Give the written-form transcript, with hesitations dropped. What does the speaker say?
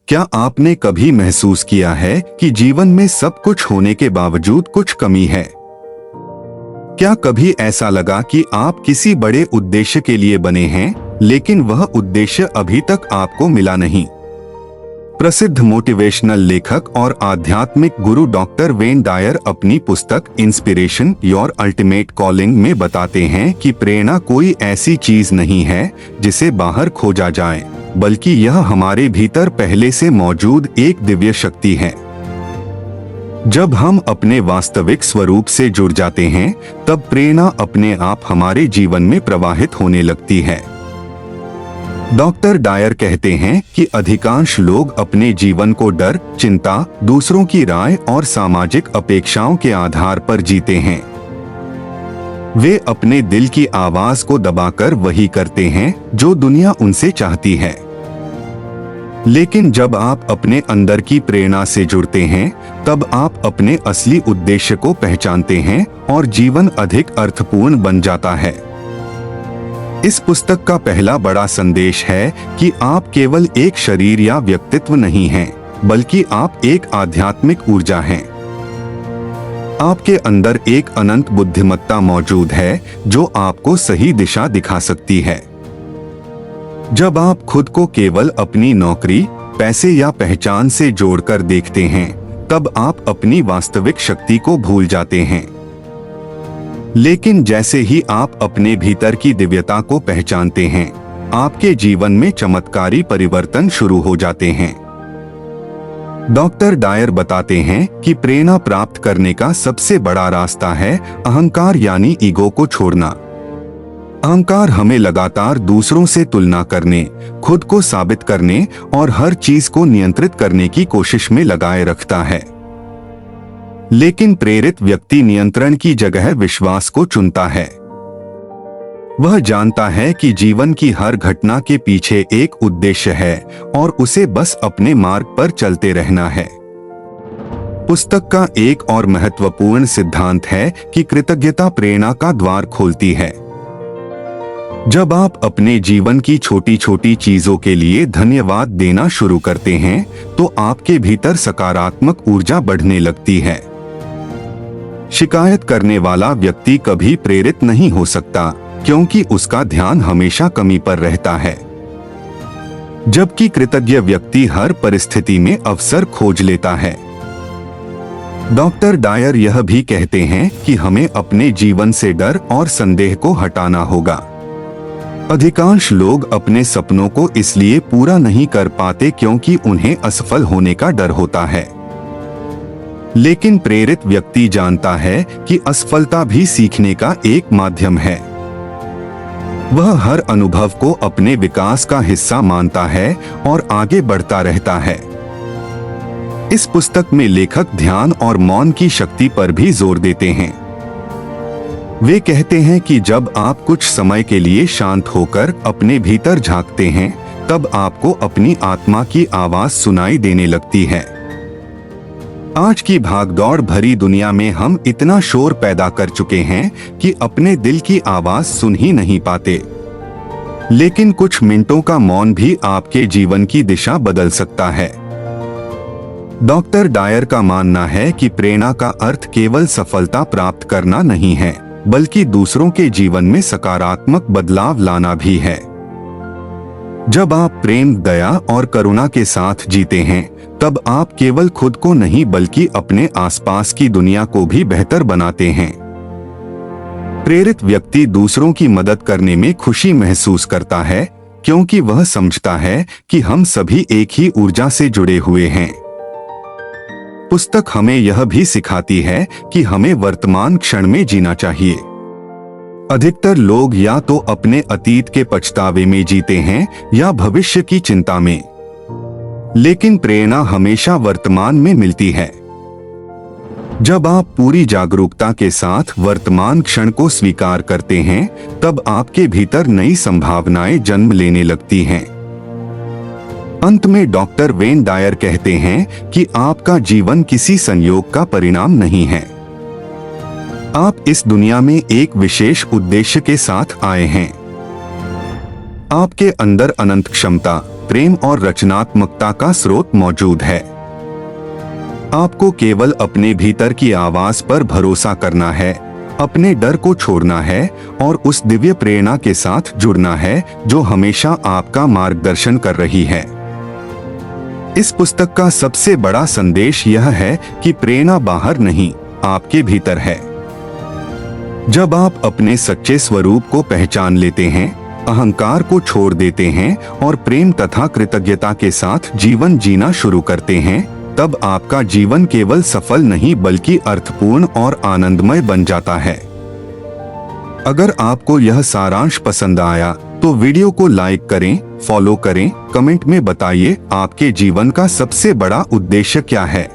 क्या आपने कभी महसूस किया है कि जीवन में सब कुछ होने के बावजूद कुछ कमी है? क्या कभी ऐसा लगा कि आप किसी बड़े उद्देश्य के लिए बने हैं, लेकिन वह उद्देश्य अभी तक आपको मिला नहीं? प्रसिद्ध मोटिवेशनल लेखक और आध्यात्मिक गुरु डॉक्टर वेन डायर अपनी पुस्तक इंस्पिरेशन योर अल्टीमेट कॉलिंग में बताते हैं कि प्रेरणा कोई ऐसी चीज नहीं है जिसे बाहर खोजा जाए, बल्कि यह हमारे भीतर पहले से मौजूद एक दिव्य शक्ति है। जब हम अपने वास्तविक स्वरूप से जुड़ जाते हैं, तब प्रेरणा अपने आप हमारे जीवन में प्रवाहित होने लगती है। डॉक्टर डायर कहते हैं कि अधिकांश लोग अपने जीवन को डर, चिंता, दूसरों की राय और सामाजिक अपेक्षाओं के आधार पर जीते हैं। वे अपने दिल की आवाज को दबाकर वही करते हैं जो दुनिया उनसे चाहती है। लेकिन जब आप अपने अंदर की प्रेरणा से जुड़ते हैं, तब आप अपने असली उद्देश्य को पहचानते हैं और जीवन अधिक अर्थपूर्ण बन जाता है। इस पुस्तक का पहला बड़ा संदेश है कि आप केवल एक शरीर या व्यक्तित्व नहीं हैं, बल्कि आप एक आध्यात्मिक ऊर्जा हैं। आपके अंदर एक अनंत बुद्धिमत्ता मौजूद है जो आपको सही दिशा दिखा सकती है। जब आप खुद को केवल अपनी नौकरी, पैसे या पहचान से जोड़कर देखते हैं, तब आप अपनी वास्तविक शक्ति को भूल जाते हैं। लेकिन जैसे ही आप अपने भीतर की दिव्यता को पहचानते हैं, आपके जीवन में चमत्कारी परिवर्तन शुरू हो जाते हैं। डॉक्टर डायर बताते हैं कि प्रेरणा प्राप्त करने का सबसे बड़ा रास्ता है अहंकार यानी ईगो को छोड़ना। अहंकार हमें लगातार दूसरों से तुलना करने, खुद को साबित करने और हर चीज को नियंत्रित करने की कोशिश में लगाए रखता है। लेकिन प्रेरित व्यक्ति नियंत्रण की जगह विश्वास को चुनता है। वह जानता है कि जीवन की हर घटना के पीछे एक उद्देश्य है और उसे बस अपने मार्ग पर चलते रहना है। पुस्तक का एक और महत्वपूर्ण सिद्धांत है कि कृतज्ञता प्रेरणा का द्वार खोलती है। जब आप अपने जीवन की छोटी छोटी चीजों के लिए धन्यवाद देना शुरू करते हैं, तो आपके भीतर सकारात्मक ऊर्जा बढ़ने लगती है। शिकायत करने वाला व्यक्ति कभी प्रेरित नहीं हो सकता, क्योंकि उसका ध्यान हमेशा कमी पर रहता है। जबकि कृतज्ञ व्यक्ति हर परिस्थिति में अवसर खोज लेता है। डॉक्टर डायर यह भी कहते हैं कि हमें अपने जीवन से डर और संदेह को हटाना होगा। अधिकांश लोग अपने सपनों को इसलिए पूरा नहीं कर पाते क्योंकि उन्हें असफल होने का डर होता है। लेकिन प्रेरित व्यक्ति जानता है कि असफलता भी सीखने का एक माध्यम है। वह हर अनुभव को अपने विकास का हिस्सा मानता है और आगे बढ़ता रहता है। इस पुस्तक में लेखक ध्यान और मौन की शक्ति पर भी जोर देते हैं। वे कहते हैं कि जब आप कुछ समय के लिए शांत होकर अपने भीतर झांकते हैं, तब आपको अपनी आत्मा की आवाज सुनाई देने लगती है। आज की भागदौड़ भरी दुनिया में हम इतना शोर पैदा कर चुके हैं कि अपने दिल की आवाज सुन ही नहीं पाते। लेकिन कुछ मिनटों का मौन भी आपके जीवन की दिशा बदल सकता है। डॉक्टर डायर का मानना है कि प्रेरणा का अर्थ केवल सफलता प्राप्त करना नहीं है, बल्कि दूसरों के जीवन में सकारात्मक बदलाव लाना भी है। जब आप प्रेम, दया और करुणा के साथ जीते हैं, तब आप केवल खुद को नहीं बल्कि अपने आसपास की दुनिया को भी बेहतर बनाते हैं। प्रेरित व्यक्ति दूसरों की मदद करने में खुशी महसूस करता है, क्योंकि वह समझता है कि हम सभी एक ही ऊर्जा से जुड़े हुए हैं। पुस्तक हमें यह भी सिखाती है कि हमें वर्तमान क्षण में जीना चाहिए। अधिकतर लोग या तो अपने अतीत के पछतावे में जीते हैं या भविष्य की चिंता में। लेकिन प्रेरणा हमेशा वर्तमान में मिलती है। जब आप पूरी जागरूकता के साथ वर्तमान क्षण को स्वीकार करते हैं, तब आपके भीतर नई संभावनाएं जन्म लेने लगती हैं। अंत में डॉक्टर वेन डायर कहते हैं कि आपका जीवन किसी संयोग का परिणाम नहीं है। आप इस दुनिया में एक विशेष उद्देश्य के साथ आए हैं। आपके अंदर अनंत क्षमता, प्रेम और रचनात्मकता का स्रोत मौजूद है। आपको केवल अपने भीतर की आवाज पर भरोसा करना है, अपने डर को छोड़ना है और उस दिव्य प्रेरणा के साथ जुड़ना है जो हमेशा आपका मार्गदर्शन कर रही है। इस पुस्तक का सबसे बड़ा संदेश यह है कि प्रेरणा बाहर नहीं, आपके भीतर है। जब आप अपने सच्चे स्वरूप को पहचान लेते हैं, अहंकार को छोड़ देते हैं और प्रेम तथा कृतज्ञता के साथ जीवन जीना शुरू करते हैं, तब आपका जीवन केवल सफल नहीं बल्कि अर्थपूर्ण और आनंदमय बन जाता है। अगर आपको यह सारांश पसंद आया तो वीडियो को लाइक करें, फॉलो करें, कमेंट में बताइए आपके जीवन का सबसे बड़ा उद्देश्य क्या है।